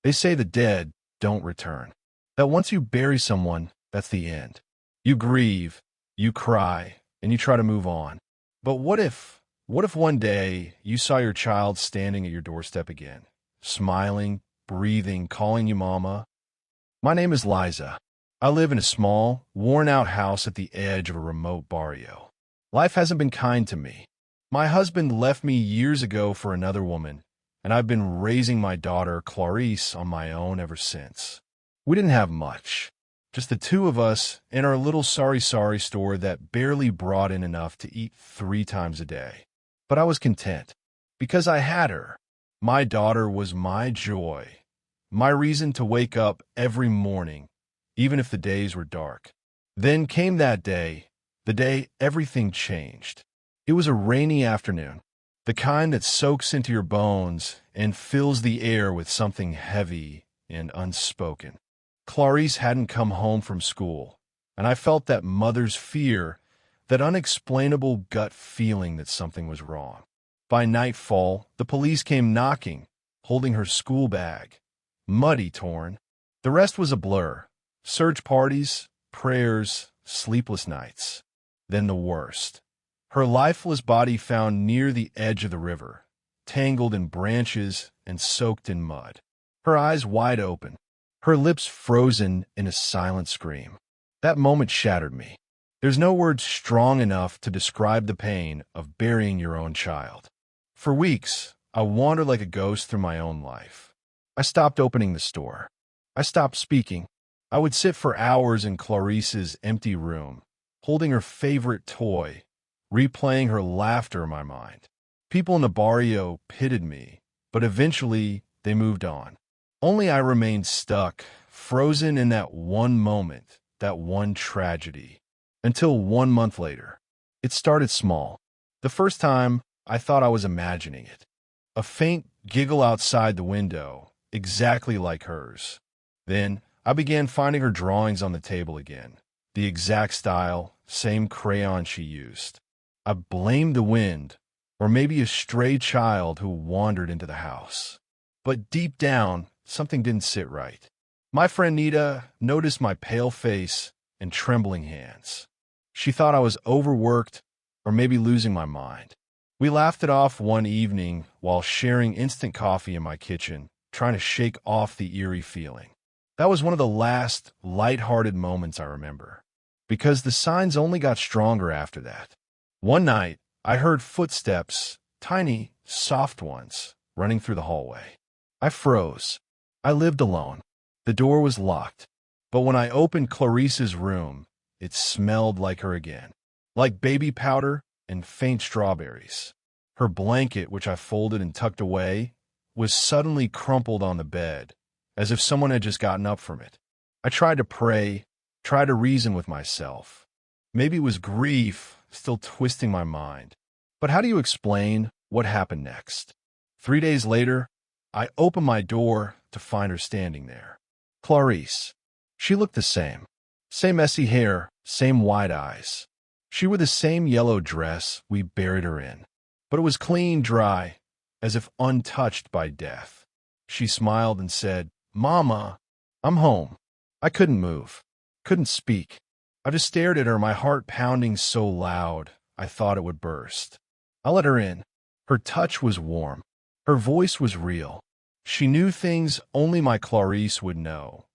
They say the dead don't return. That once you bury someone, that's the end. You grieve, you cry, and you try to move on. But what if one day you saw your child standing at your doorstep again, smiling, breathing, calling you mama? My name is Liza. I live in a small, worn-out house at the edge of a remote barrio. Life hasn't been kind to me. My husband left me years ago for another woman, and I've been raising my daughter, Clarice, on my own ever since. We didn't have much, just the two of us in our little sari-sari store that barely brought in enough to eat 3 times a day. But I was content, because I had her. My daughter was my joy, my reason to wake up every morning, even if the days were dark. Then came that day, the day everything changed. It was a rainy afternoon, the kind that soaks into your bones and fills the air with something heavy and unspoken. Clarice hadn't come home from school, and I felt that mother's fear, that unexplainable gut feeling that something was wrong. By nightfall, the police came knocking, holding her school bag, muddy torn. The rest was a blur. Search parties, prayers, sleepless nights. Then the worst. Her lifeless body found near the edge of the river, tangled in branches and soaked in mud. Her eyes wide open, her lips frozen in a silent scream. That moment shattered me. There's no word strong enough to describe the pain of burying your own child. For weeks, I wandered like a ghost through my own life. I stopped opening the store. I stopped speaking. I would sit for hours in Clarice's empty room, holding her favorite toy, replaying her laughter in my mind. People in the barrio pitied me, but eventually they moved on. Only I remained stuck, frozen in that one moment, that one tragedy. Until 1 month later. It started small. The first time, I thought I was imagining it. A faint giggle outside the window, exactly like hers. Then, I began finding her drawings on the table again. The exact style, same crayon she used. I blamed the wind, or maybe a stray child who wandered into the house. But deep down, something didn't sit right. My friend Nita noticed my pale face and trembling hands. She thought I was overworked or maybe losing my mind. We laughed it off one evening while sharing instant coffee in my kitchen, trying to shake off the eerie feeling. That was one of the last light-hearted moments I remember, because the signs only got stronger after that. One night, I heard footsteps, tiny, soft ones, running through the hallway. I froze. I lived alone. The door was locked. But when I opened Clarice's room, it smelled like her again, like baby powder and faint strawberries. Her blanket, which I folded and tucked away, was suddenly crumpled on the bed, as if someone had just gotten up from it. I tried to pray, tried to reason with myself. Maybe it was grief still twisting my mind. But how do you explain what happened next? 3 days later, I opened my door to find her standing there. Clarice. She looked the same. Same messy hair, same wide eyes. She wore the same yellow dress we buried her in. But it was clean, dry, as if untouched by death. She smiled and said, "Mama, I'm home." I couldn't move, couldn't speak. I just stared at her, my heart pounding so loud I thought it would burst. I let her in. Her touch was warm. Her voice was real. She knew things only my Clarice would know,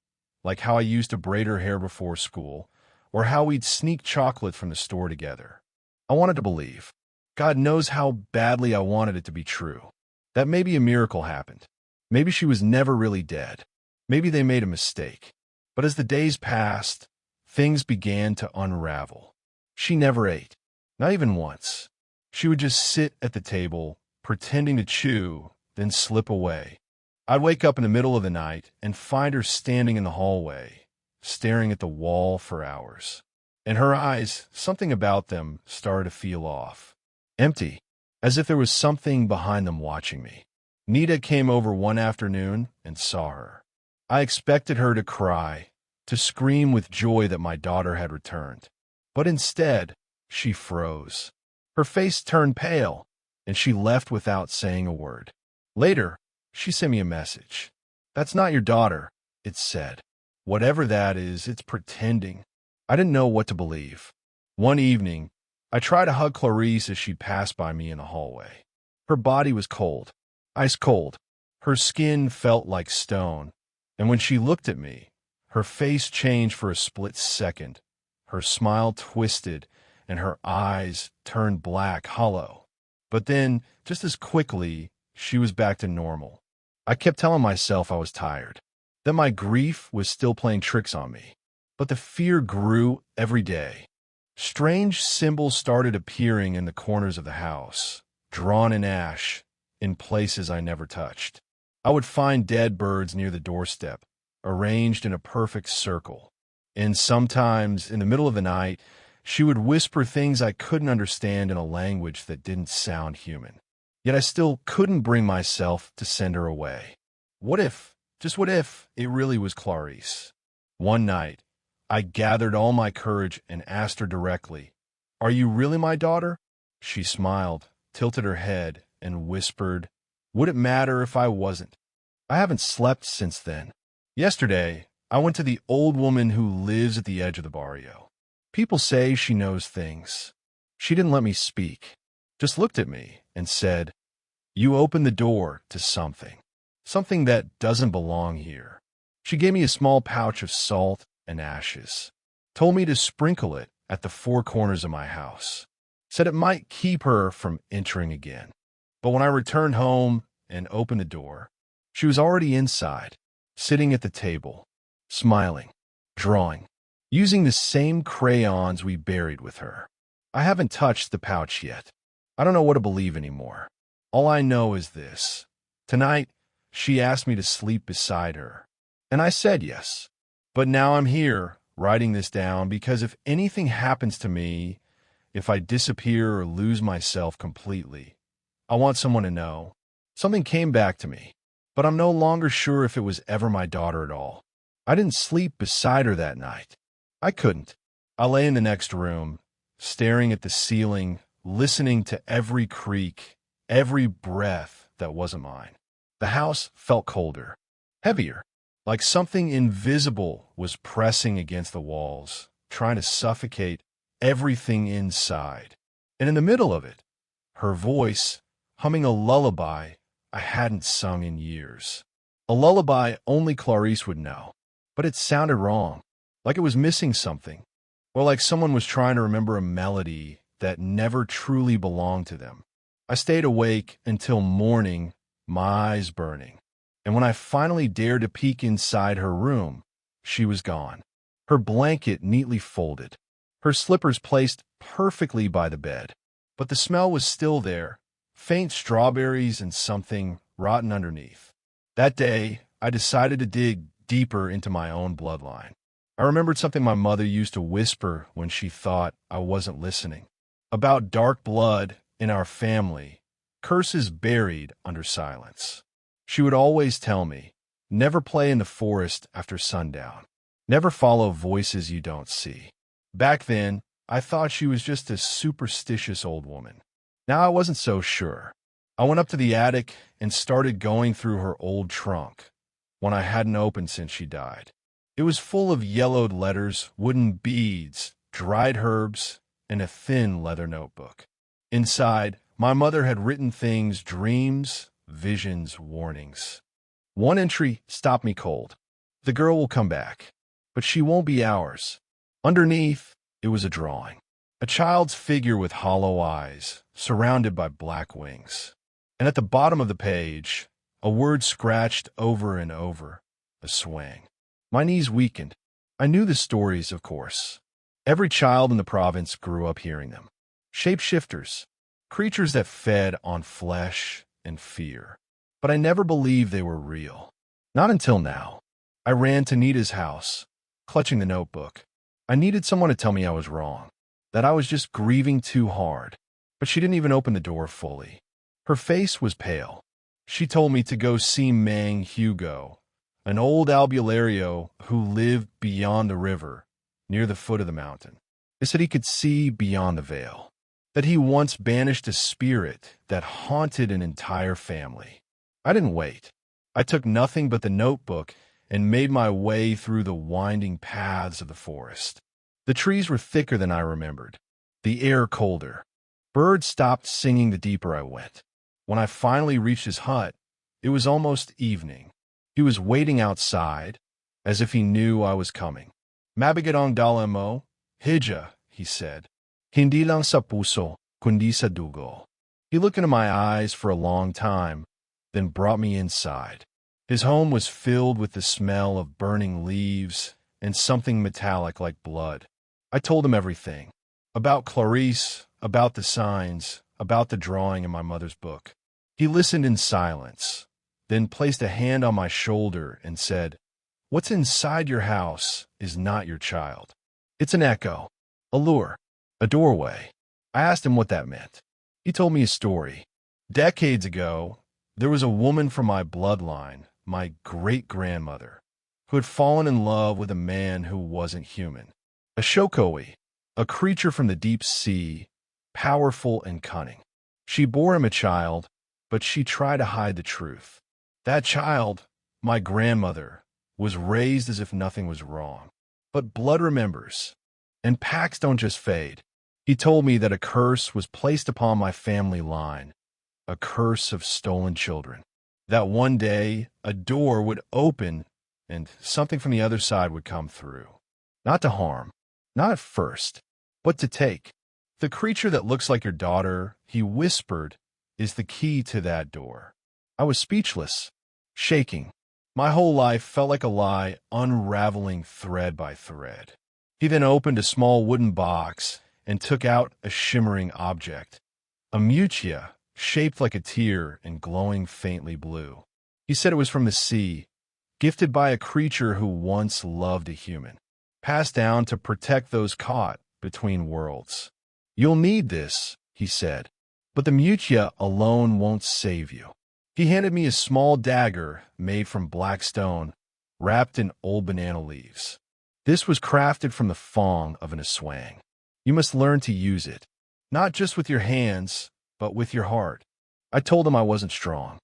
like how I used to braid her hair before school, or how we'd sneak chocolate from the store together. I wanted to believe. God knows how badly I wanted it to be true. That maybe a miracle happened. Maybe she was never really dead. Maybe they made a mistake. But as the days passed, things began to unravel. She never ate, not even once. She would just sit at the table, pretending to chew, then slip away. I'd wake up in the middle of the night and find her standing in the hallway, staring at the wall for hours. And her eyes, something about them, started to feel off. Empty, as if there was something behind them watching me. Nita came over one afternoon and saw her. I expected her to cry, to scream with joy that my daughter had returned. But instead, she froze. Her face turned pale, and she left without saying a word. Later, she sent me a message. "That's not your daughter," it said. "Whatever that is, it's pretending." I didn't know what to believe. One evening, I tried to hug Clarice as she passed by me in the hallway. Her body was cold, ice cold. Her skin felt like stone. And when she looked at me, her face changed for a split second. Her smile twisted, and her eyes turned black, hollow. But then, just as quickly, she was back to normal. I kept telling myself I was tired, that my grief was still playing tricks on me. But the fear grew every day. Strange symbols started appearing in the corners of the house, drawn in ash, in places I never touched. I would find dead birds near the doorstep, arranged in a perfect circle. And sometimes, in the middle of the night, she would whisper things I couldn't understand in a language that didn't sound human. Yet I still couldn't bring myself to send her away. What if, just what if, it really was Clarice? One night, I gathered all my courage and asked her directly, "Are you really my daughter?" She smiled, tilted her head, and whispered, "Would it matter if I wasn't?" I haven't slept since then. Yesterday, I went to the old woman who lives at the edge of the barrio. People say she knows things. She didn't let me speak, just looked at me and said, "You opened the door to something, something that doesn't belong here." She gave me a small pouch of salt and ashes, told me to sprinkle it at the four corners of my house, said it might keep her from entering again. But when I returned home and opened the door, she was already inside, sitting at the table, smiling, drawing, using the same crayons we buried with her. I haven't touched the pouch yet. I don't know what to believe anymore. All I know is this. Tonight, she asked me to sleep beside her, and I said yes. But now I'm here, writing this down, because if anything happens to me, if I disappear or lose myself completely, I want someone to know. Something came back to me, but I'm no longer sure if it was ever my daughter at all. I didn't sleep beside her that night. I couldn't. I lay in the next room, staring at the ceiling, listening to every creak, every breath that wasn't mine. The house felt colder, heavier, like something invisible was pressing against the walls, trying to suffocate everything inside. And in the middle of it, her voice, humming a lullaby I hadn't sung in years. A lullaby only Clarice would know, but it sounded wrong, like it was missing something, or like someone was trying to remember a melody that never truly belonged to them. I stayed awake until morning, my eyes burning. And when I finally dared to peek inside her room, she was gone. Her blanket neatly folded, her slippers placed perfectly by the bed. But the smell was still there, faint strawberries and something rotten underneath. That day, I decided to dig deeper into my own bloodline. I remembered something my mother used to whisper when she thought I wasn't listening, about dark blood in our family, curses buried under silence. She would always tell me, never play in the forest after sundown. Never follow voices you don't see. Back then, I thought she was just a superstitious old woman. Now I wasn't so sure. I went up to the attic and started going through her old trunk, one I hadn't opened since she died. It was full of yellowed letters, wooden beads, dried herbs, and a thin leather notebook. Inside, my mother had written things, dreams, visions, warnings. One entry stopped me cold. The girl will come back, but she won't be ours. Underneath, it was a drawing. A child's figure with hollow eyes, surrounded by black wings. And at the bottom of the page, a word scratched over and over, a swang. My knees weakened. I knew the stories, of course. Every child in the province grew up hearing them. Shapeshifters, creatures that fed on flesh and fear. But I never believed they were real. Not until now. I ran to Nita's house, clutching the notebook. I needed someone to tell me I was wrong, that I was just grieving too hard. But she didn't even open the door fully. Her face was pale. She told me to go see Mang Hugo, an old albulario who lived beyond the river, near the foot of the mountain. They said he could see beyond the veil, that he once banished a spirit that haunted an entire family. I didn't wait. I took nothing but the notebook and made my way through the winding paths of the forest. The trees were thicker than I remembered, the air colder. Birds stopped singing the deeper I went. When I finally reached his hut, it was almost evening. He was waiting outside, as if he knew I was coming. Mabigatong dala mo, hija, he said. Hindi lang sa puso, kundi sa dugo. He looked into my eyes for a long time, then brought me inside. His home was filled with the smell of burning leaves and something metallic like blood. I told him everything. About Clarice, about the signs, about the drawing in my mother's book. He listened in silence, then placed a hand on my shoulder and said, "What's inside your house is not your child. It's an echo, a lure, a doorway." I asked him what that meant. He told me a story. Decades ago, there was a woman from my bloodline, my great-grandmother, who had fallen in love with a man who wasn't human. A shokoi, a creature from the deep sea, powerful and cunning. She bore him a child, but she tried to hide the truth. That child, my grandmother, was raised as if nothing was wrong. But blood remembers, and pacts don't just fade. He told me that a curse was placed upon my family line, a curse of stolen children. That one day, a door would open and something from the other side would come through. Not to harm, not at first, but to take. The creature that looks like your daughter, he whispered, is the key to that door. I was speechless, shaking. My whole life felt like a lie unraveling thread by thread. He then opened a small wooden box and took out a shimmering object, a mutia shaped like a tear and glowing faintly blue. He said it was from the sea, gifted by a creature who once loved a human, passed down to protect those caught between worlds. "You'll need this," he said, "but the mutia alone won't save you." He handed me a small dagger made from black stone, wrapped in old banana leaves. This was crafted from the fong of an aswang. You must learn to use it, not just with your hands, but with your heart. I told him I wasn't strong,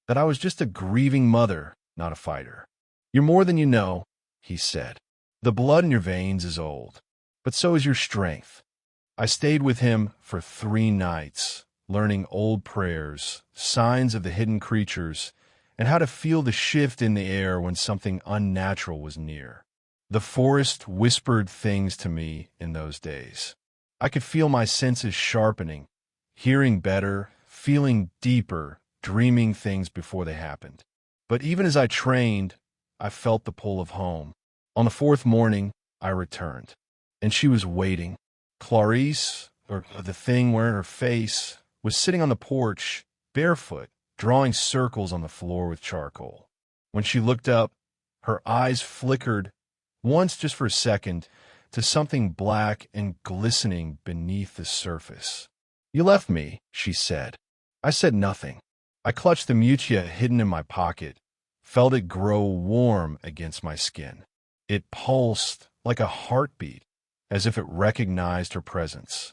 that I was just a grieving mother, not a fighter. "You're more than you know," he said. "The blood in your veins is old, but so is your strength." I stayed with him for 3 nights, learning old prayers, signs of the hidden creatures, and how to feel the shift in the air when something unnatural was near. The forest whispered things to me in those days. I could feel my senses sharpening, hearing better, feeling deeper, dreaming things before they happened. But even as I trained, I felt the pull of home. On the 4th morning, I returned, and she was waiting. Clarice, or the thing wearing her face, was sitting on the porch, barefoot, drawing circles on the floor with charcoal. When she looked up, her eyes flickered, once just for a second, to something black and glistening beneath the surface. "You left me," she said. I said nothing. I clutched the mutia hidden in my pocket, felt it grow warm against my skin. It pulsed like a heartbeat, as if it recognized her presence.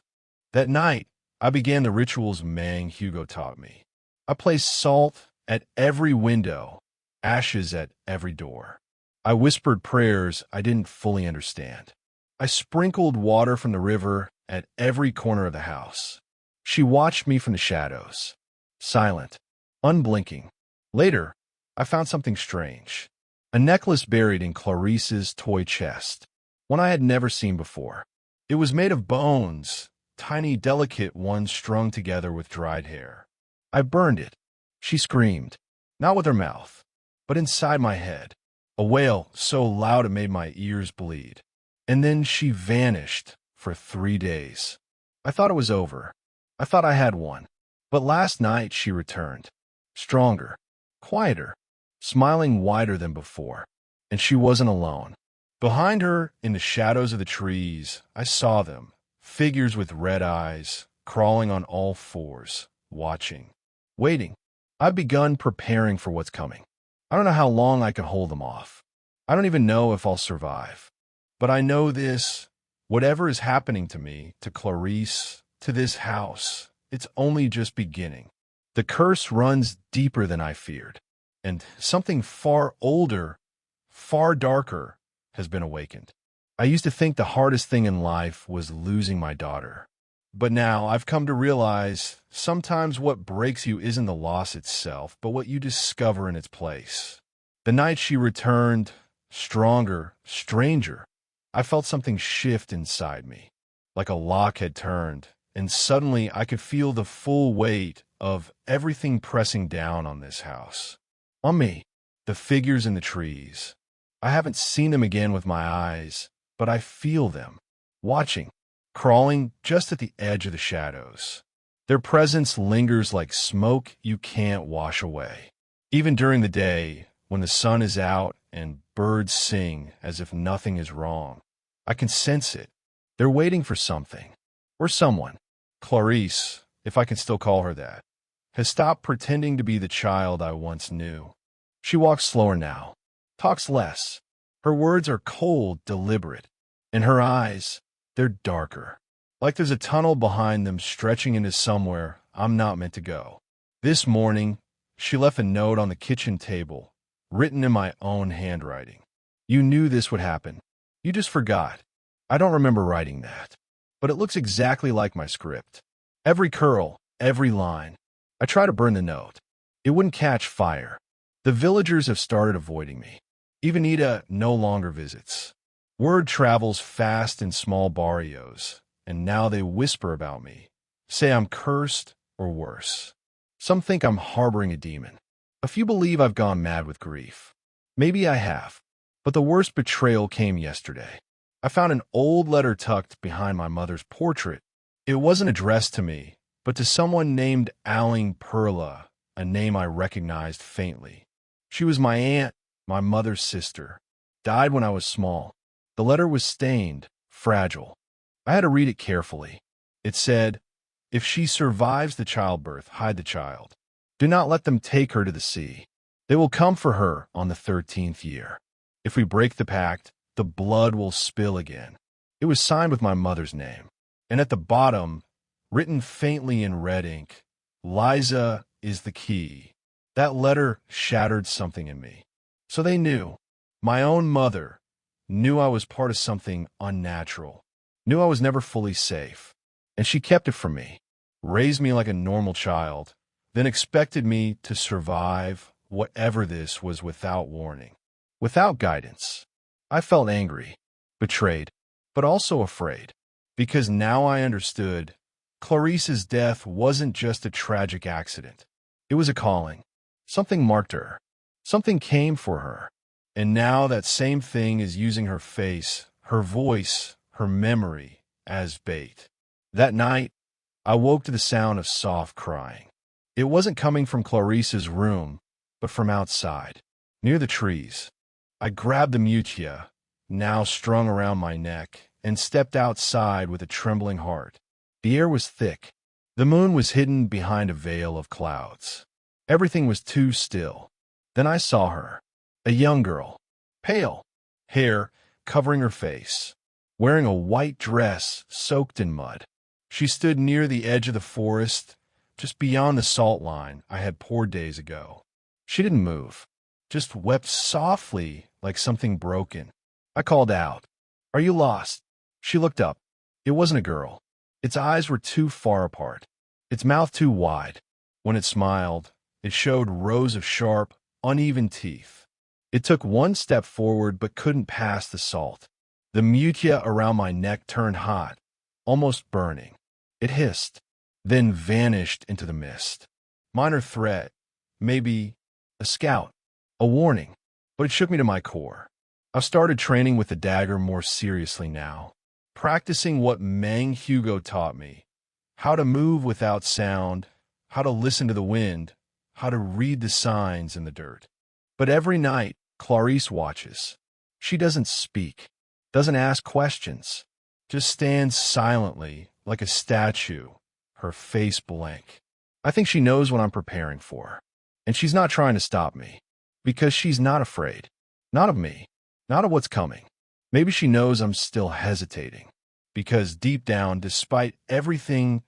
That night, I began the rituals Mang Hugo taught me. I placed salt at every window, ashes at every door. I whispered prayers I didn't fully understand. I sprinkled water from the river at every corner of the house. She watched me from the shadows, silent, unblinking. Later, I found something strange. A necklace buried in Clarice's toy chest, one I had never seen before. It was made of bones, tiny, delicate ones strung together with dried hair. I burned it. She screamed, not with her mouth, but inside my head. A wail so loud it made my ears bleed. And then she vanished for 3 days. I thought it was over. I thought I had won. But last night she returned, stronger, quieter, smiling wider than before. And she wasn't alone. Behind her, in the shadows of the trees, I saw them, figures with red eyes, crawling on all fours, watching, waiting. I've begun preparing for what's coming. I don't know how long I can hold them off. I don't even know if I'll survive. But I know this, whatever is happening to me, to Clarice, to this house, it's only just beginning. The curse runs deeper than I feared. and something far older, far darker, has been awakened. I used to think the hardest thing in life was losing my daughter. But now I've come to realize sometimes what breaks you isn't the loss itself, but what you discover in its place. The night she returned, stronger, stranger, I felt something shift inside me, like a lock had turned, and suddenly I could feel the full weight of everything pressing down on this house. On me, the figures in the trees. I haven't seen them again with my eyes, but I feel them, watching, crawling just at the edge of the shadows. Their presence lingers like smoke you can't wash away. Even during the day, when the sun is out and birds sing as if nothing is wrong, I can sense it. They're waiting for something, or someone. Clarice, if I can still call her that, has stopped pretending to be the child I once knew. She walks slower now, talks less. Her words are cold, deliberate. And her eyes, they're darker, like there's a tunnel behind them stretching into somewhere I'm not meant to go. This morning, she left a note on the kitchen table, written in my own handwriting. You knew this would happen. You just forgot. I don't remember writing that. But it looks exactly like my script. Every curl, every line. I try to burn the note. It wouldn't catch fire. The villagers have started avoiding me. Even Ida no longer visits. Word travels fast in small barrios, and now they whisper about me, say I'm cursed or worse. Some think I'm harboring a demon. A few believe I've gone mad with grief. Maybe I have, but the worst betrayal came yesterday. I found an old letter tucked behind my mother's portrait. It wasn't addressed to me, but to someone named Aling Perla, a name I recognized faintly. She was my aunt, my mother's sister. Died when I was small. The letter was stained, fragile. I had to read it carefully. It said, if she survives the childbirth, hide the child. Do not let them take her to the sea. They will come for her on the 13th year. If we break the pact, the blood will spill again. It was signed with my mother's name. And at the bottom, written faintly in red ink, Liza is the key. That letter shattered something in me. So they knew. My own mother knew I was part of something unnatural. Knew I was never fully safe. And she kept it from me. Raised me like a normal child. Then expected me to survive whatever this was without warning. Without guidance. I felt angry, betrayed, but also afraid. Because now I understood Clarice's death wasn't just a tragic accident. It was a calling. Something marked her. Something came for her. And now that same thing is using her face, her voice, her memory as bait. That night, I woke to the sound of soft crying. It wasn't coming from Clarice's room, but from outside, near the trees. I grabbed the mutia, now strung around my neck, and stepped outside with a trembling heart. The air was thick. The moon was hidden behind a veil of clouds. Everything was too still. Then I saw her, a young girl, pale, hair covering her face, wearing a white dress soaked in mud. She stood near the edge of the forest, just beyond the salt line I had poured days ago. She didn't move, just wept softly like something broken. I called out, "Are you lost?" She looked up. It wasn't a girl. Its eyes were too far apart, its mouth too wide. When it smiled, it showed rows of sharp, uneven teeth. It took one step forward but couldn't pass the salt. The mutia around my neck turned hot, almost burning. It hissed, then vanished into the mist. Minor threat, maybe a scout, a warning, but it shook me to my core. I've started training with the dagger more seriously now, practicing what Mang Hugo taught me, how to move without sound, how to listen to the wind, how to read the signs in the dirt. But every night, Clarice watches. She doesn't speak, doesn't ask questions, just stands silently like a statue, her face blank. I think she knows what I'm preparing for, and she's not trying to stop me, because she's not afraid. Not of me, not of what's coming. Maybe she knows I'm still hesitating, because deep down, despite everything,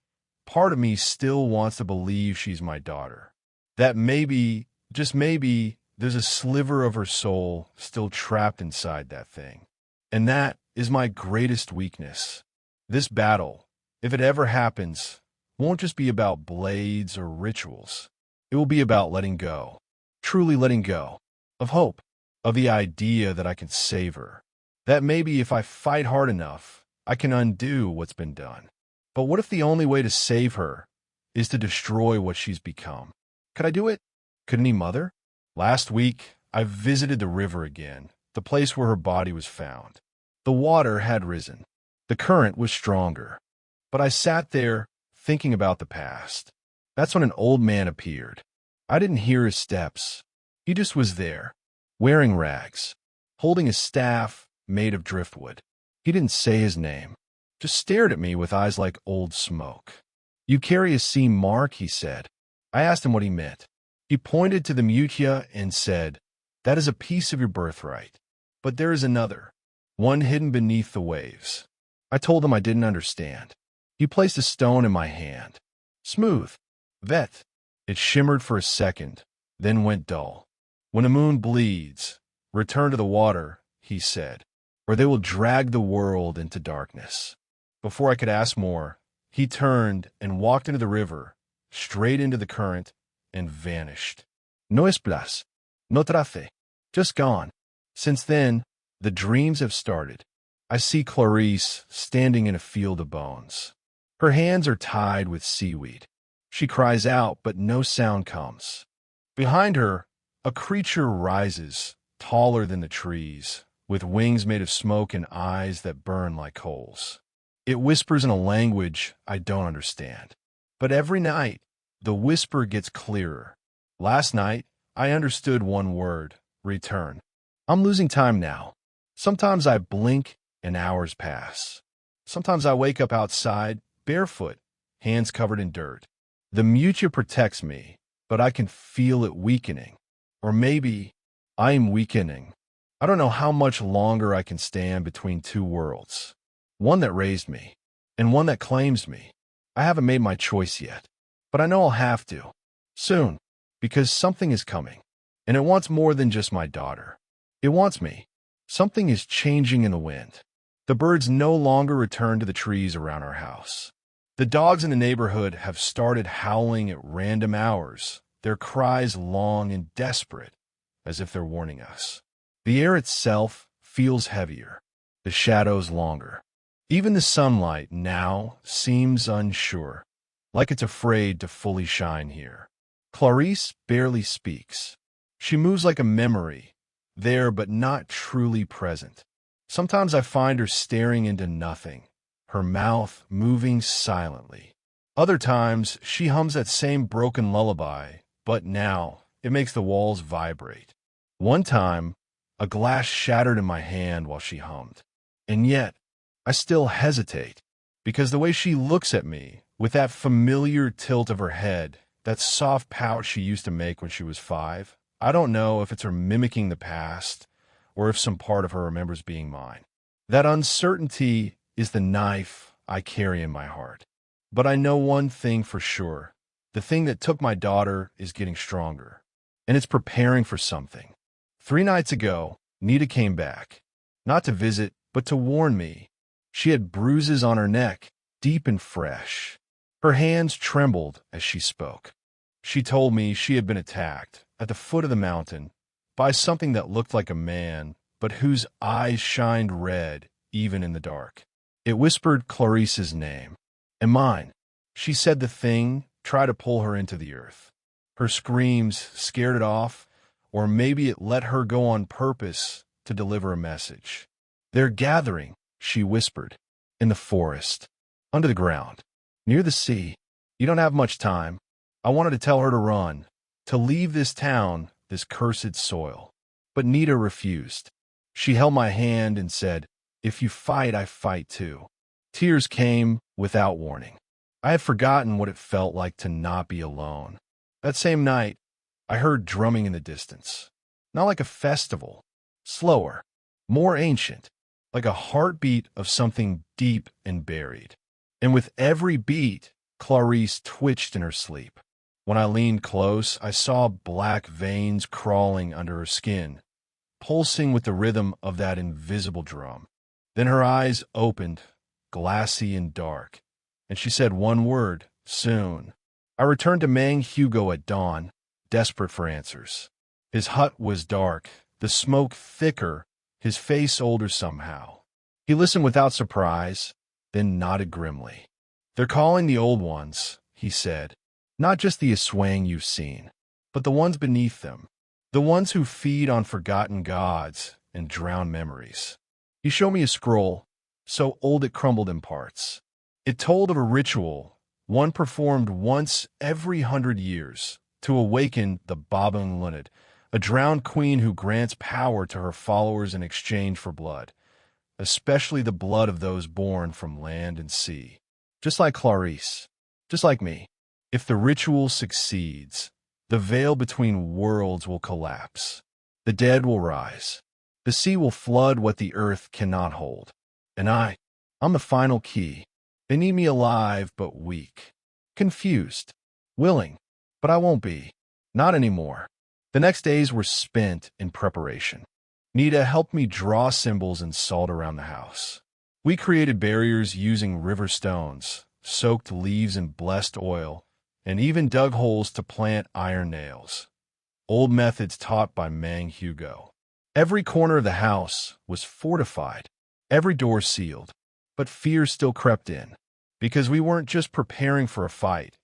part of me still wants to believe she's my daughter. That maybe, just maybe, There's a sliver of her soul still trapped inside that thing. And that is my greatest weakness. This battle, if it ever happens, won't just be about blades or rituals. It will be about letting go, truly letting go, of hope, of the idea that I can save her. That maybe if I fight hard enough, I can undo what's been done. But what if the only way to save her is to destroy what she's become? Could I do it? Could any mother? Last week, I visited the river again, the place where her body was found. The water had risen. The current was stronger. But I sat there thinking about the past. That's when an old man appeared. I didn't hear his steps. He just was there, wearing rags, holding a staff made of driftwood. He didn't say his name, just stared at me with eyes like old smoke. "You carry a seam mark," he said. I asked him what he meant. He pointed to the mutia and said, "That is a piece of your birthright. But there is another, one hidden beneath the waves." I told him I didn't understand. He placed a stone in my hand. Smooth. Vet. It shimmered for a second, then went dull. "When a moon bleeds, return to the water," he said, "or they will drag the world into darkness." Before I could ask more, he turned and walked into the river, straight into the current, and vanished. No es plus, no trace, just gone. Since then, the dreams have started. I see Clarice standing in a field of bones. Her hands are tied with seaweed. She cries out, but no sound comes. Behind her, a creature rises, taller than the trees, with wings made of smoke and eyes that burn like coals. It whispers in a language I don't understand. But every night, the whisper gets clearer. Last night, I understood one word: return. I'm losing time now. Sometimes I blink and hours pass. Sometimes I wake up outside, barefoot, hands covered in dirt. The mutia protects me, but I can feel it weakening. Or maybe I'm weakening. I don't know how much longer I can stand between two worlds. One that raised me, and one that claims me. I haven't made my choice yet, but I know I'll have to. Soon, because something is coming. And it wants more than just my daughter. It wants me. Something is changing in the wind. The birds no longer return to the trees around our house. The dogs in the neighborhood have started howling at random hours, their cries long and desperate, as if they're warning us. The air itself feels heavier, the shadows longer. Even the sunlight now seems unsure, like it's afraid to fully shine here. Clarice barely speaks. She moves like a memory, there but not truly present. Sometimes I find her staring into nothing, her mouth moving silently. Other times, she hums that same broken lullaby, but now it makes the walls vibrate. One time, a glass shattered in my hand while she hummed. And yet, I still hesitate, because the way she looks at me, with that familiar tilt of her head, that soft pout she used to make when she was 5, I don't know if it's her mimicking the past, or if some part of her remembers being mine. That uncertainty is the knife I carry in my heart. But I know one thing for sure. The thing that took my daughter is getting stronger, and it's preparing for something. 3 nights ago, Nita came back, not to visit, but to warn me. She had bruises on her neck, deep and fresh. Her hands trembled as she spoke. She told me she had been attacked, at the foot of the mountain, by something that looked like a man, but whose eyes shined red, even in the dark. It whispered Clarice's name, and mine. She said the thing tried to pull her into the earth. Her screams scared it off, or maybe it let her go on purpose to deliver a message. "They're gathering," she whispered, "in the forest, under the ground, near the sea. You don't have much time." I wanted to tell her to run, to leave this town, this cursed soil. But Nita refused. She held my hand and said, "If you fight, I fight too." Tears came without warning. I had forgotten what it felt like to not be alone. That same night, I heard drumming in the distance. Not like a festival, slower, more ancient, like a heartbeat of something deep and buried. And with every beat, Clarice twitched in her sleep. When I leaned close, I saw black veins crawling under her skin, pulsing with the rhythm of that invisible drum. Then her eyes opened, glassy and dark, and she said one word, soon. I returned to Mang Hugo at dawn, desperate for answers. His hut was dark, the smoke thicker, his face older somehow. He listened without surprise, then nodded grimly. They're calling the old ones, he said. Not just the Aswang you've seen, but the ones beneath them. The ones who feed on forgotten gods and drowned memories. He showed me a scroll, so old it crumbled in parts. It told of a ritual, one performed once every 100 years, to awaken the Babaeng Lunod, a drowned queen who grants power to her followers in exchange for blood, especially the blood of those born from land and sea. Just like Clarice, just like me. If the ritual succeeds, the veil between worlds will collapse. The dead will rise. The sea will flood what the earth cannot hold. And I'm the final key. They need me alive but weak. Confused. Willing. But I won't be. Not anymore. The next days were spent in preparation. Nita helped me draw symbols and salt around the house. We created barriers using river stones, soaked leaves in blessed oil, and even dug holes to plant iron nails. Old methods taught by Mang Hugo. Every corner of the house was fortified, every door sealed, but fear still crept in, because we weren't just preparing for a fight.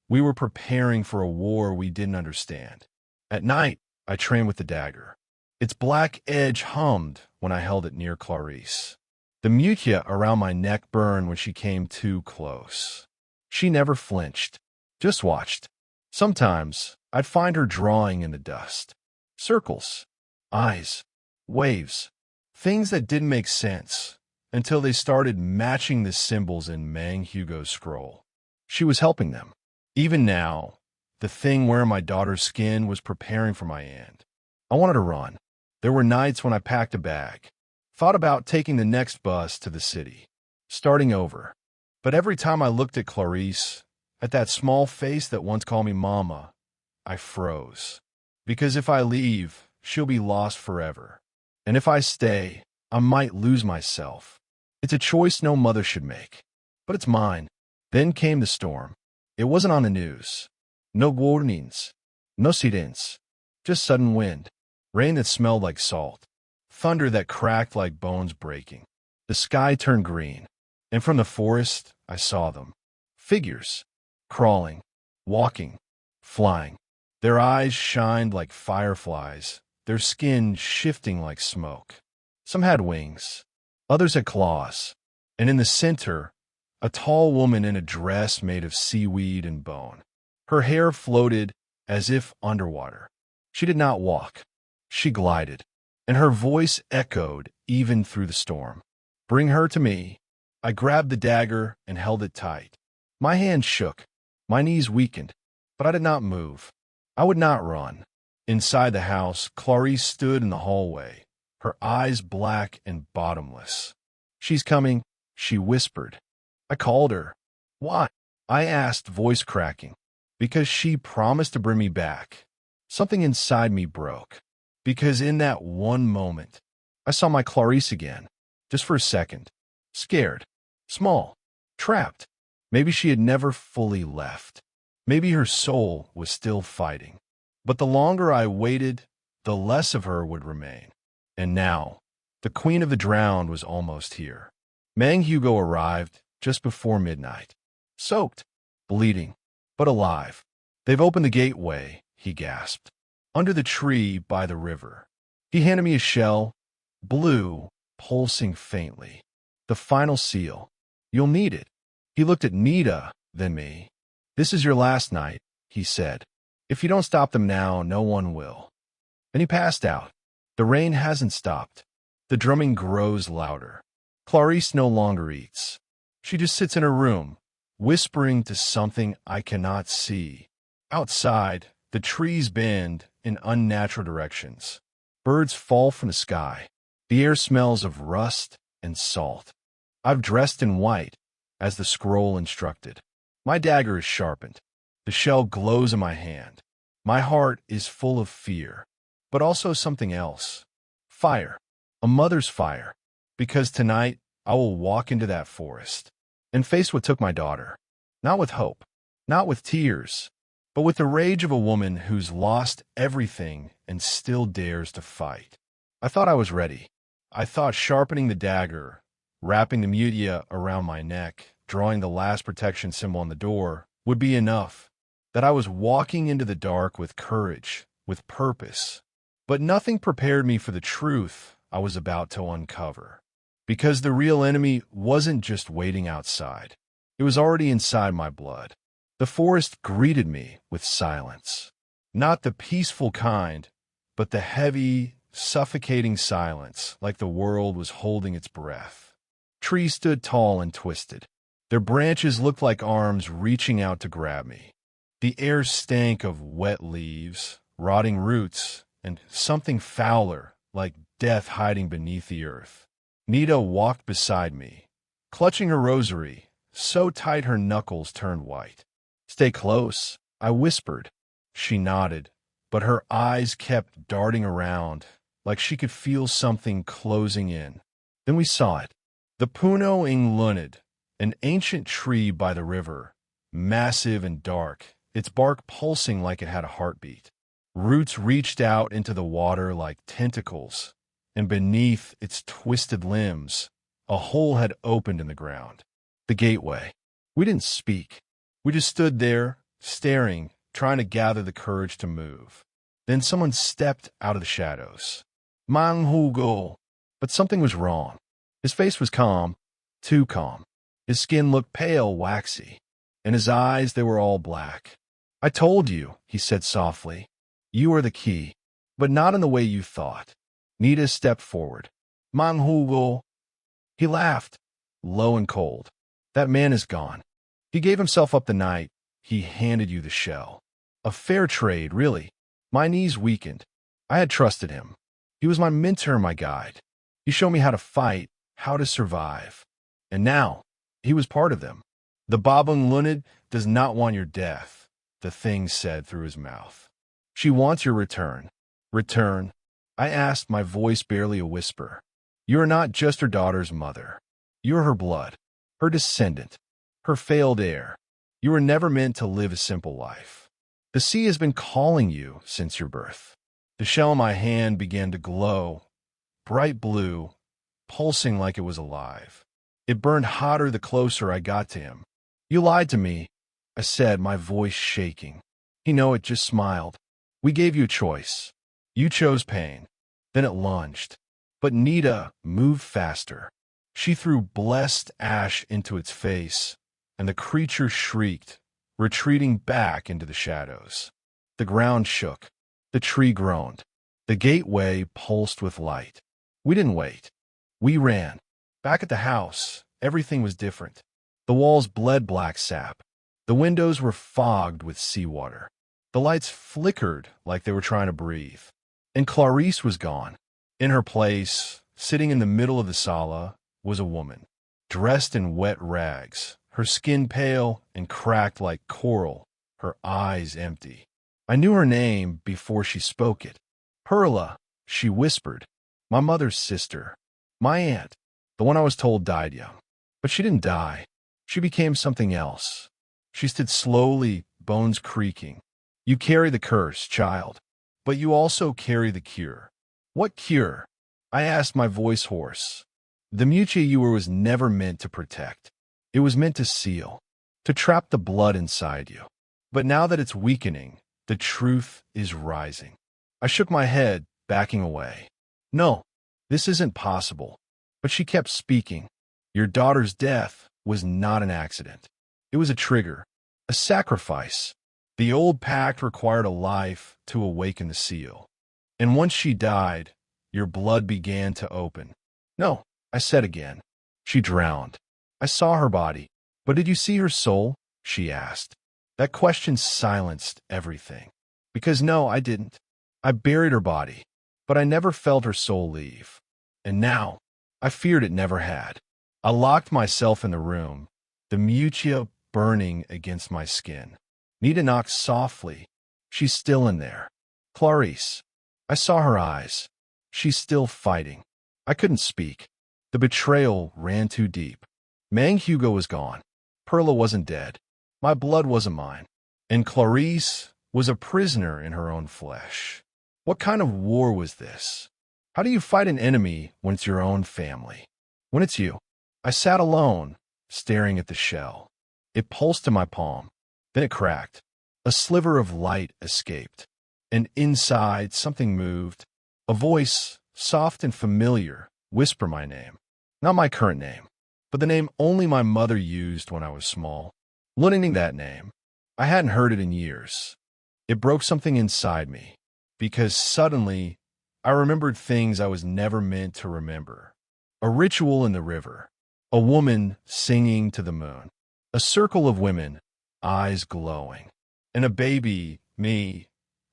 We were preparing for a war we didn't understand. At night, I trained with the dagger. Its black edge hummed when I held it near Clarice. The mutia around my neck burned when she came too close. She never flinched, just watched. Sometimes, I'd find her drawing in the dust. Circles, eyes, waves, things that didn't make sense until they started matching the symbols in Mang Hugo's scroll. She was helping them. Even now, the thing wearing my daughter's skin was preparing for my end. I wanted to run. There were nights when I packed a bag, thought about taking the next bus to the city, starting over. But every time I looked at Clarice, at that small face that once called me Mama, I froze. Because if I leave, she'll be lost forever. And if I stay, I might lose myself. It's a choice no mother should make. But it's mine. Then came the storm. It wasn't on the news. No warnings. No sirens. Just sudden wind. Rain that smelled like salt. Thunder that cracked like bones breaking. The sky turned green. And from the forest, I saw them. Figures. Crawling. Walking. Flying. Their eyes shined like fireflies. Their skin shifting like smoke. Some had wings. Others had claws. And in the center, a tall woman in a dress made of seaweed and bone. Her hair floated as if underwater. She did not walk. She glided, and her voice echoed even through the storm. Bring her to me. I grabbed the dagger and held it tight. My hand shook. My knees weakened, but I did not move. I would not run. Inside the house, Clarice stood in the hallway, her eyes black and bottomless. She's coming, she whispered. I called her. Why? I asked, voice cracking. Because she promised to bring me back. Something inside me broke. Because in that one moment, I saw my Clarice again, just for a second. Scared, small, trapped. Maybe she had never fully left. Maybe her soul was still fighting. But the longer I waited, the less of her would remain. And now, the Queen of the Drowned was almost here. Mang Hugo arrived just before midnight. Soaked, bleeding, but alive. They've opened the gateway, he gasped. Under the tree by the river. He handed me a shell, blue, pulsing faintly. The final seal. You'll need it. He looked at Nita, then me. This is your last night, he said. If you don't stop them now, no one will. And he passed out. The rain hasn't stopped. The drumming grows louder. Clarice no longer eats. She just sits in her room, whispering to something I cannot see. Outside, the trees bend in unnatural directions. Birds fall from the sky. The air smells of rust and salt. I've dressed in white, as the scroll instructed. My dagger is sharpened. The shell glows in my hand. My heart is full of fear, but also something else. Fire. A mother's fire. Because tonight, I will walk into that forest and face what took my daughter. Not with hope, not with tears, but with the rage of a woman who's lost everything and still dares to fight. I thought I was ready. I thought sharpening the dagger, wrapping the mutia around my neck, drawing the last protection symbol on the door would be enough. That I was walking into the dark with courage, with purpose. But nothing prepared me for the truth I was about to uncover. Because the real enemy wasn't just waiting outside. It was already inside my blood. The forest greeted me with silence. Not the peaceful kind, but the heavy, suffocating silence, like the world was holding its breath. Trees stood tall and twisted. Their branches looked like arms reaching out to grab me. The air stank of wet leaves, rotting roots, and something fouler, like death hiding beneath the earth. Nita walked beside me, clutching her rosary, so tight her knuckles turned white. "Stay close," I whispered. She nodded, but her eyes kept darting around, like she could feel something closing in. Then we saw it. The Babaeng Lunod, an ancient tree by the river, massive and dark, its bark pulsing like it had a heartbeat. Roots reached out into the water like tentacles, and beneath its twisted limbs, a hole had opened in the ground. The gateway. We didn't speak. We just stood there, staring, trying to gather the courage to move. Then someone stepped out of the shadows. Mang Hugo. But something was wrong. His face was calm, too calm. His skin looked pale, waxy, and his eyes, they were all black. "I told you," he said softly. "You are the key, but not in the way you thought." Nita stepped forward. "Mang Hugo." He laughed, low and cold. "That man is gone. He gave himself up the night he handed you the shell. A fair trade, really." My knees weakened. I had trusted him. He was my mentor, my guide. He showed me how to fight, how to survive. And now, he was part of them. "The Babaeng Lunod does not want your death," the thing said through his mouth. "She wants your return." "Return?" I asked, my voice barely a whisper. "You are not just her daughter's mother. You are her blood, her descendant, her failed heir. You were never meant to live a simple life. The sea has been calling you since your birth." The shell in my hand began to glow, bright blue, pulsing like it was alive. It burned hotter the closer I got to him. "You lied to me," I said, my voice shaking. He just smiled. "We gave you a choice. You chose pain." Then it lunged. But Nita moved faster. She threw blessed ash into its face, and the creature shrieked, retreating back into the shadows. The ground shook. The tree groaned. The gateway pulsed with light. We didn't wait. We ran. Back at the house, everything was different. The walls bled black sap. The windows were fogged with seawater. The lights flickered like they were trying to breathe. And Clarice was gone. In her place, sitting in the middle of the sala, was a woman, dressed in wet rags, her skin pale and cracked like coral, her eyes empty. I knew her name before she spoke it. "Perla," she whispered. "My mother's sister. My aunt. The one I was told died young. But she didn't die. She became something else." She stood slowly, bones creaking. "You carry the curse, child. But you also carry the cure." "What cure?" I asked, my voice hoarse. "The mutia you were was never meant to protect. It was meant to seal, to trap the blood inside you. But now that it's weakening, the truth is rising." I shook my head, backing away. "No, this isn't possible." But she kept speaking. "Your daughter's death was not an accident. It was a trigger, a sacrifice. The old pact required a life to awaken the seal. And once she died, your blood began to open." "No," I said again. "She drowned. I saw her body. But did you see her soul?" she asked. That question silenced everything. Because no, I didn't. I buried her body, but I never felt her soul leave. And now, I feared it never had. I locked myself in the room, the mutia burning against my skin. Nita knocked softly. She's still in there. Clarice. I saw her eyes. She's still fighting. I couldn't speak. The betrayal ran too deep. Mang Hugo was gone. Perla wasn't dead. My blood wasn't mine. And Clarice was a prisoner in her own flesh. What kind of war was this? How do you fight an enemy when it's your own family? When it's you? I sat alone, staring at the shell. It pulsed in my palm. Then it cracked. A sliver of light escaped. And inside, something moved. A voice, soft and familiar, whispered my name. Not my current name, but the name only my mother used when I was small. Learning that name, I hadn't heard it in years. It broke something inside me, because suddenly I remembered things I was never meant to remember. A ritual in the river, a woman singing to the moon, a circle of women, eyes glowing, and a baby, me,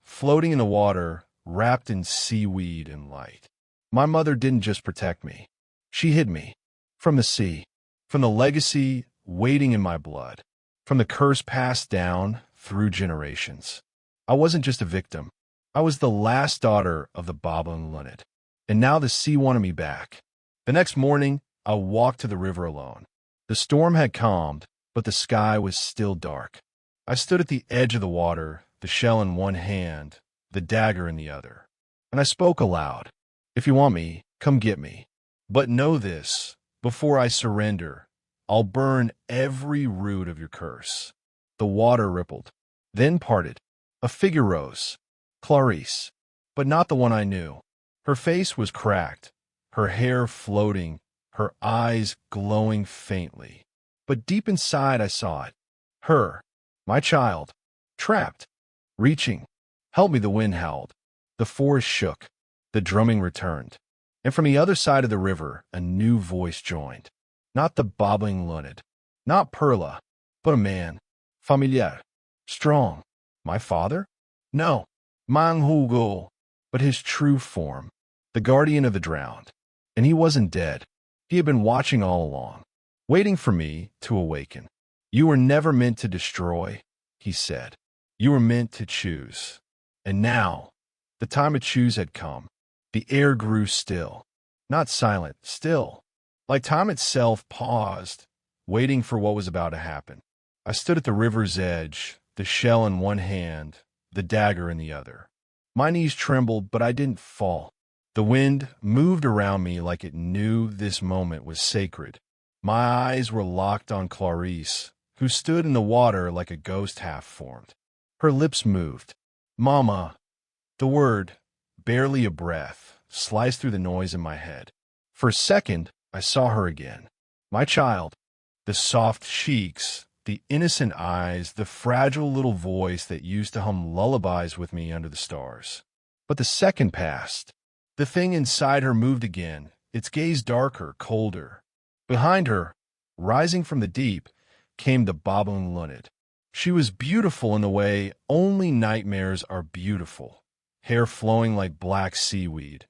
floating in the water, wrapped in seaweed and light. My mother didn't just protect me. She hid me from the sea, from the legacy waiting in my blood, from the curse passed down through generations. I wasn't just a victim. I was the last daughter of the Babaeng Lunod, and now the sea wanted me back. The next morning, I walked to the river alone. The storm had calmed, but the sky was still dark. I stood at the edge of the water, the shell in one hand, the dagger in the other. And I spoke aloud. If you want me, come get me. But know this, before I surrender, I'll burn every root of your curse. The water rippled, then parted. A figure rose. Clarice, but not the one I knew. Her face was cracked, her hair floating, her eyes glowing faintly. But deep inside I saw it. Her, my child, trapped, reaching. Help me, the wind howled. The forest shook. The drumming returned. And from the other side of the river, a new voice joined. Not the Babaeng Lunod, not Perla, but a man. Familiar, strong. My father? No, Mang Hugo, but his true form, the guardian of the drowned. And he wasn't dead. He had been watching all along, waiting for me to awaken. You were never meant to destroy, he said. You were meant to choose. And now, the time to choose had come. The air grew still, not silent, still, like time itself paused, waiting for what was about to happen. I stood at the river's edge, the shell in one hand, the dagger in the other. My knees trembled, but I didn't fall. The wind moved around me like it knew this moment was sacred. My eyes were locked on Clarice, who stood in the water like a ghost half-formed. Her lips moved. Mama, the word, barely a breath, sliced through the noise in my head. For a second, I saw her again. My child, the soft cheeks, the innocent eyes, the fragile little voice that used to hum lullabies with me under the stars. But the second passed. The thing inside her moved again, its gaze darker, colder. Behind her, rising from the deep, came the Babaeng Lunod. She was beautiful in the way only nightmares are beautiful. Hair flowing like black seaweed,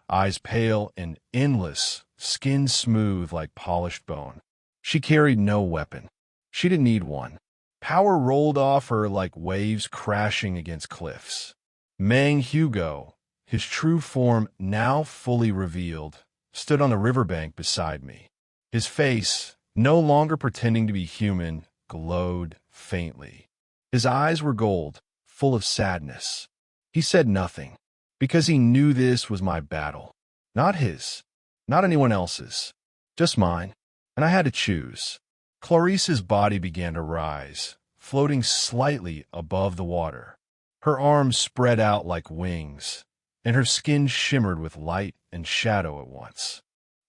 eyes pale and endless, skin smooth like polished bone. She carried no weapon. She didn't need one. Power rolled off her like waves crashing against cliffs. Mang Hugo, his true form now fully revealed, stood on the riverbank beside me. His face, no longer pretending to be human, glowed faintly. His eyes were gold, full of sadness. He said nothing, because he knew this was my battle. Not his, not anyone else's, just mine. And I had to choose. Clarice's body began to rise, floating slightly above the water. Her arms spread out like wings, and her skin shimmered with light and shadow at once.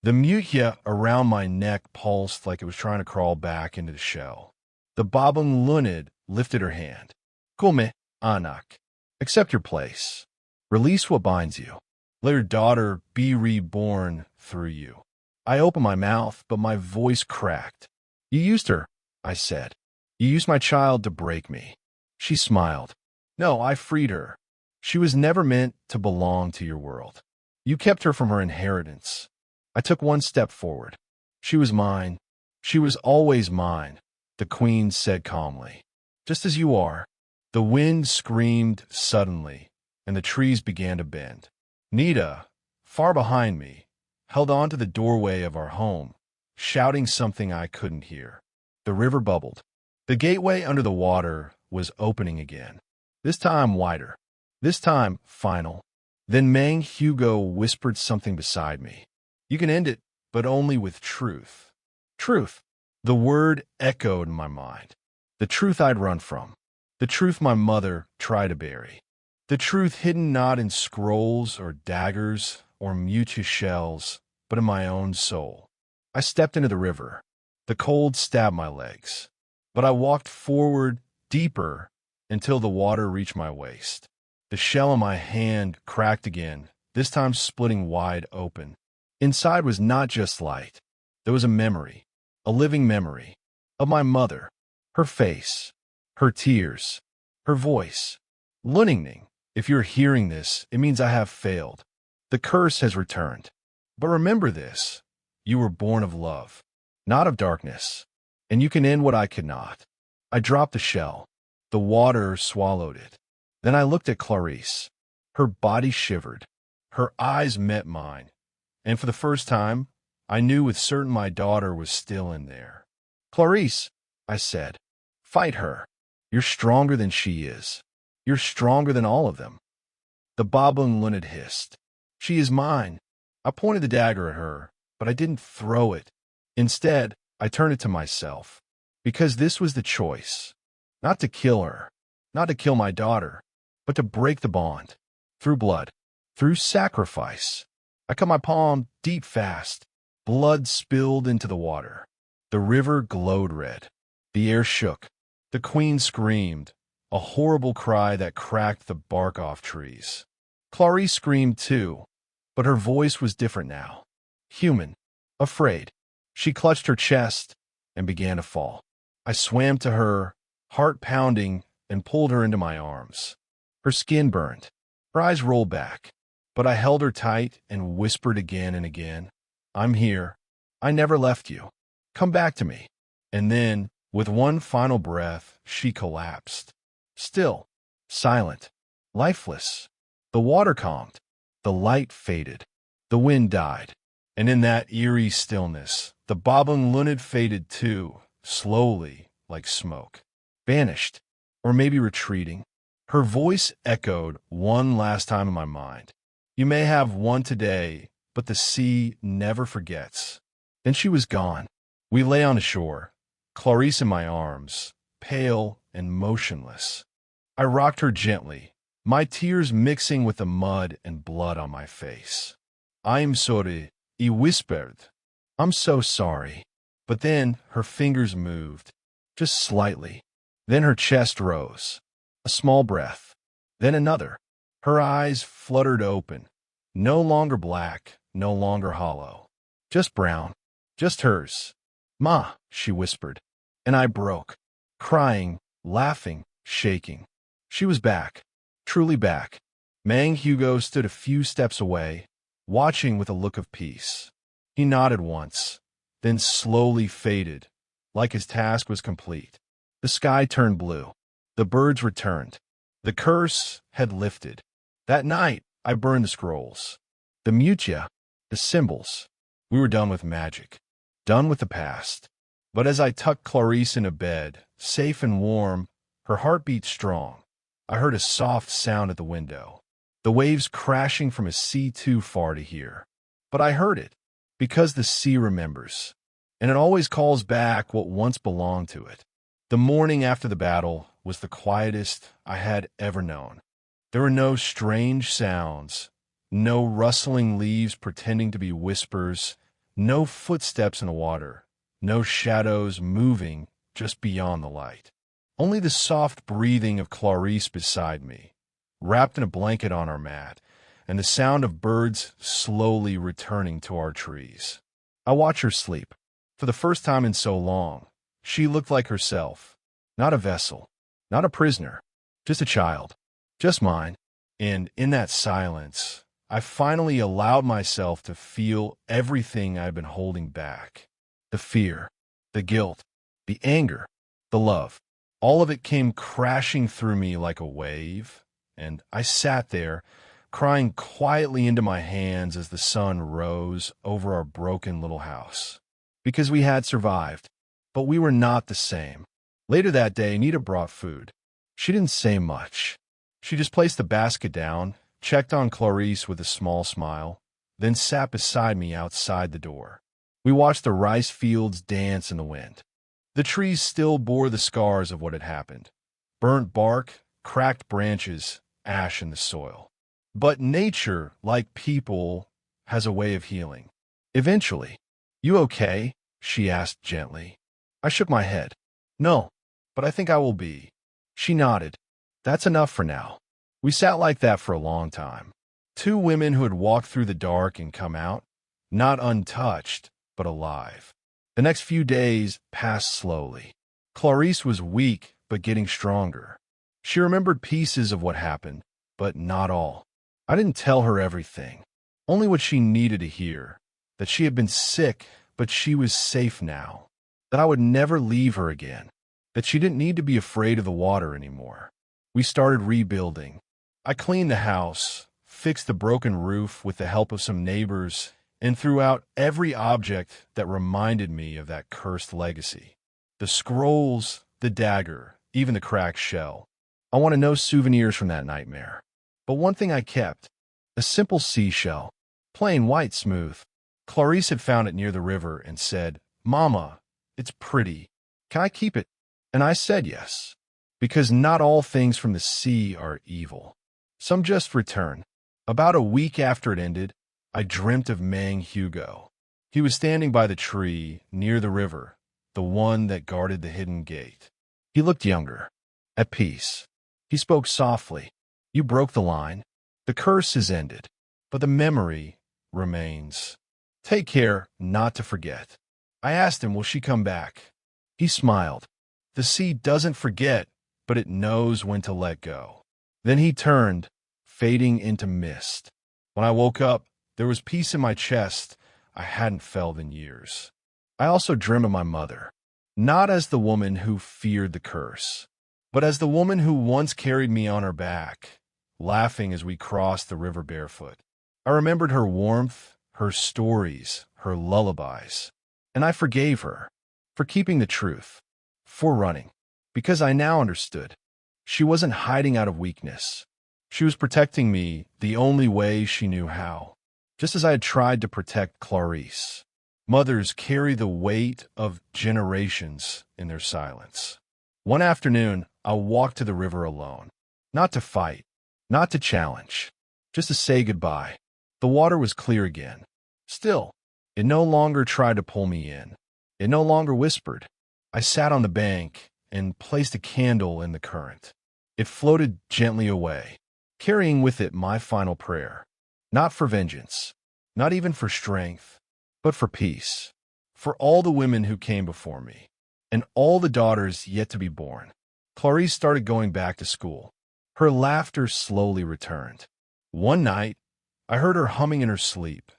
The mutia around my neck pulsed like it was trying to crawl back into the shell. The Babaeng Lunod lifted her hand. Come, anak. Accept your place. Release what binds you. Let your daughter be reborn through you. I opened my mouth, but my voice cracked. You used her, I said. You used my child to break me. She smiled. No, I freed her. She was never meant to belong to your world. You kept her from her inheritance. I took one step forward. She was mine. She was always mine, the queen said calmly. Just as you are, The wind screamed suddenly, and the trees began to bend. Nita, far behind me, held on to the doorway of our home, shouting something I couldn't hear. The river bubbled. The gateway under the water was opening again, this time wider, this time final. Then Mang Hugo whispered something beside me. You can end it, but only with truth. Truth. The word echoed in my mind. The truth I'd run from. The truth my mother tried to bury. The truth hidden not in scrolls or daggers or mutia shells, but in my own soul. I stepped into the river. The cold stabbed my legs, but I walked forward deeper until the water reached my waist. The shell in my hand cracked again, this time splitting wide open. Inside was not just light. There was a memory, a living memory, of my mother, her face, her tears, her voice. Lunning, if you're hearing this, it means I have failed. The curse has returned. But remember this, you were born of love, not of darkness, and you can end what I could not. I dropped the shell. The water swallowed it. Then I looked at Clarice. Her body shivered. Her eyes met mine. And for the first time, I knew with certain my daughter was still in there. Clarice, I said, fight her. You're stronger than she is. You're stronger than all of them. The Babaeng Lunod hissed. She is mine. I pointed the dagger at her, but I didn't throw it. Instead, I turned it to myself. Because this was the choice. Not to kill her, not to kill my daughter, but to break the bond. Through blood, through sacrifice. I cut my palm deep fast. Blood spilled into the water. The river glowed red. The air shook. The queen screamed, a horrible cry that cracked the bark off trees. Clarice screamed too, but her voice was different now. Human, afraid. She clutched her chest and began to fall. I swam to her, heart pounding, and pulled her into my arms. Her skin burned. Her eyes rolled back, but I held her tight and whispered again and again, I'm here. I never left you. Come back to me. And then, with one final breath, she collapsed. Still, silent, lifeless. The water calmed. The light faded. The wind died. And in that eerie stillness, the Babaeng Lunod faded too, slowly, like smoke. Vanished, or maybe retreating. Her voice echoed one last time in my mind. You may have one today, but the sea never forgets. Then she was gone. We lay on the shore, Clarice in my arms, pale and motionless. I rocked her gently, my tears mixing with the mud and blood on my face. I'm sorry, he whispered. I'm so sorry. But then her fingers moved, just slightly. Then her chest rose. A small breath. Then another. Her eyes fluttered open. No longer black, no longer hollow. Just brown. Just hers. Ma, she whispered. And I broke. Crying, laughing, shaking. She was back. Truly back. Mang Hugo stood a few steps away, watching with a look of peace. He nodded once, then slowly faded, like his task was complete. The sky turned blue. The birds returned. The curse had lifted. That night, I burned the scrolls. The mutia, the symbols. We were done with magic. Done with the past. But as I tucked Clarice into bed, safe and warm, her heartbeat strong, I heard a soft sound at the window. The waves crashing from a sea too far to hear. But I heard it, because the sea remembers. And it always calls back what once belonged to it. The morning after the battle was the quietest I had ever known. There were no strange sounds, no rustling leaves pretending to be whispers, no footsteps in the water, no shadows moving just beyond the light. Only the soft breathing of Clarice beside me, wrapped in a blanket on our mat, and the sound of birds slowly returning to our trees. I watched her sleep. For the first time in so long, she looked like herself, not a vessel, not a prisoner, just a child, just mine. And in that silence, I finally allowed myself to feel everything I've been holding back. The fear, the guilt, the anger, the love. All of it came crashing through me like a wave, and I sat there, crying quietly into my hands as the sun rose over our broken little house. Because we had survived, but we were not the same. Later that day, Nita brought food. She didn't say much. She just placed the basket down, checked on Clarice with a small smile, then sat beside me outside the door. We watched the rice fields dance in the wind. The trees still bore the scars of what had happened. Burnt bark, cracked branches, ash in the soil. But nature, like people, has a way of healing. Eventually, "You okay?" she asked gently. I shook my head. "No, but I think I will be." She nodded. "That's enough for now." We sat like that for a long time. Two women who had walked through the dark and come out, not untouched, but alive. The next few days passed slowly. Clarice was weak, but getting stronger. She remembered pieces of what happened, but not all. I didn't tell her everything, only what she needed to hear. That she had been sick, but she was safe now. That I would never leave her again. That she didn't need to be afraid of the water anymore. We started rebuilding. I cleaned the house, fixed the broken roof with the help of some neighbors, and threw out every object that reminded me of that cursed legacy. The scrolls, the dagger, even the cracked shell. I wanted no souvenirs from that nightmare. But one thing I kept, a simple seashell, plain white smooth. Clarice had found it near the river and said, "Mama, it's pretty. Can I keep it?" And I said yes, because not all things from the sea are evil. Some just return. About a week after it ended, I dreamt of Mang Hugo. He was standing by the tree near the river, the one that guarded the hidden gate. He looked younger, at peace. He spoke softly. "You broke the line. The curse is ended, but the memory remains. Take care not to forget." I asked him, "Will she come back?" He smiled. "The sea doesn't forget, but it knows when to let go." Then he turned, fading into mist. When I woke up, there was peace in my chest I hadn't felt in years. I also dreamed of my mother, not as the woman who feared the curse, but as the woman who once carried me on her back, laughing as we crossed the river barefoot. I remembered her warmth, her stories, her lullabies, and I forgave her for keeping the truth, for running, because I now understood. She wasn't hiding out of weakness. She was protecting me the only way she knew how, just as I had tried to protect Clarice. Mothers carry the weight of generations in their silence. One afternoon, I walked to the river alone, not to fight, not to challenge, just to say goodbye. The water was clear again. Still, it no longer tried to pull me in. It no longer whispered. I sat on the bank and placed a candle in the current. It floated gently away, carrying with it my final prayer. Not for vengeance, not even for strength, but for peace. For all the women who came before me, and all the daughters yet to be born. Clarice started going back to school. Her laughter slowly returned. One night, I heard her humming in her sleep,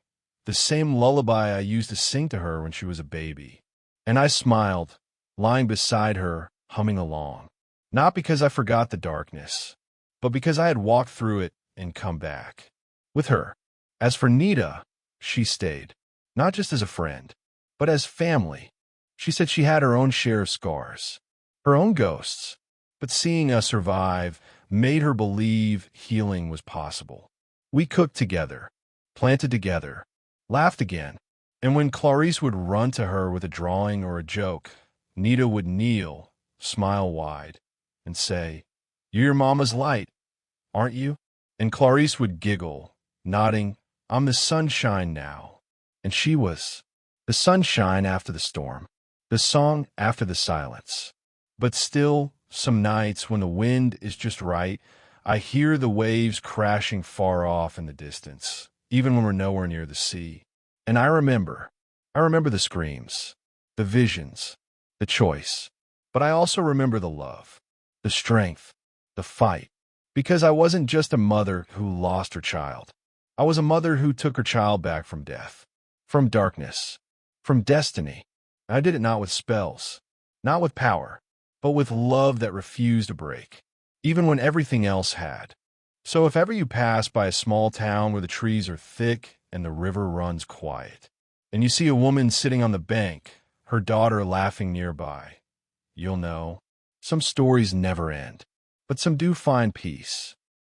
the same lullaby I used to sing to her when she was a baby. And I smiled, lying beside her, humming along. Not because I forgot the darkness, but because I had walked through it and come back. With her. As for Nita, she stayed, not just as a friend, but as family. She said she had her own share of scars, her own ghosts, but seeing us survive made her believe healing was possible. We cooked together, planted together, laughed again, and when Clarice would run to her with a drawing or a joke, Nita would kneel, smile wide, and say, "You're your mama's light, aren't you?" And Clarice would giggle, nodding, "I'm the sunshine now." And she was the sunshine after the storm, the song after the silence. But still, some nights when the wind is just right, I hear the waves crashing far off in the distance, even when we're nowhere near the sea. And I remember the screams, the visions, the choice. But I also remember the love, the strength, the fight. Because I wasn't just a mother who lost her child. I was a mother who took her child back from death, from darkness, from destiny. I did it not with spells, not with power, but with love that refused to break, even when everything else had. So if ever you pass by a small town where the trees are thick and the river runs quiet, and you see a woman sitting on the bank, her daughter laughing nearby, you'll know some stories never end, but some do find peace.